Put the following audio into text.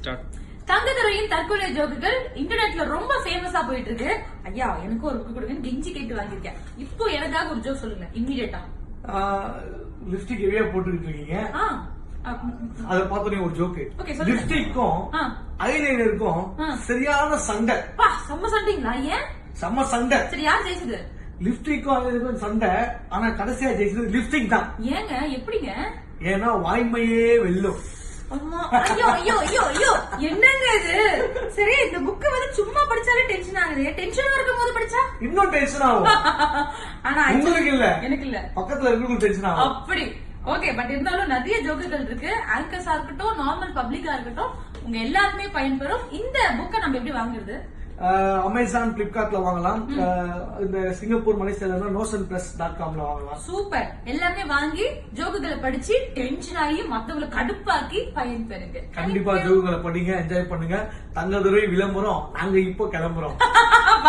Start. தங்கதுரையின் தற்கொலை ஜோக்குகள் இன்டர்நெட்ல ரொம்ப ஃபேமஸா போயிட்டு இருக்கு. ஐயா எனக்கு ஒரு புக் கொடுங்க, கெஞ்சி கேட்டு வாங்கிருக்கேன். இப்போ எனக்காக ஒரு ஜோக் சொல்லுங்க இம்மீடியட்டா. லிப்ஸ்டிக் ஹெவியா போட்டுக்கிட்டு இருக்கீங்க, அத பார்த்தோன்னே ஒரு ஜோக்கு. ஓகே சொல்லுங்க. லிப்ஸ்டிக்கும் ஐலைனருக்கும் சரியான சண்டை. பா செம்ம சண்டைங்களா? ஏன் செம்ம சண்டை? சரி யார் ஜெயிச்சது? லிப்ஸ்டிக்கும் ஐலைனருக்கும் சண்டை, ஆனா கடைசியா ஜெயிச்சது லிப்ஸ்டிக் தான். ஏங்க எப்படிங்க? ஏன்னா வாய்மையே வெல்லும். ஐயோ ஐயோ ஐயோ ஐயோ என்னங்க இது? சரி இந்த புக் வந்து சும்மா படிச்சாலே டென்ஷன் ஆகுது. டென்ஷனா இருக்கும் போது படிச்சா இன்னும் டென்ஷன் ஆகும். ஆனா உங்களுக்கு இல்ல, எனக்கு இல்ல, பக்கத்துல இருக்கிறவங்களுக்கு டென்ஷன் ஆகும். அப்படி ஓகே. பட் இருந்தாலும் நிறைய ஜோக்குகள் இருக்கு. ஆங்கர்ஸா இருக்கட்டும், நார்மல் பப்ளிக்கா இருக்கட்டும், உங்க எல்லாருமே பயன்பெறும். இந்த புக்கை நம்ம எப்படி வாங்குறது? அமேசான், பிளிப்கார்ட்ல வாங்கலாம். இந்த சிங்கப்பூர் மலேசியால notionpress.com-ல வாங்கலாம். சூப்பர். எல்லாமே வாங்கி ஜோக்குகளை படிச்சு டென்ஷன் ஆகி மத்தவங்களை கடுப்பாக்கி பயன்பெறுங்க. கண்டிப்பா ஜோக்குகளை படிங்க, என்ஜாய் பண்ணுங்க. தங்கதுரை விளம்பரம் நாங்க இப்போ கிளம்புறோம்.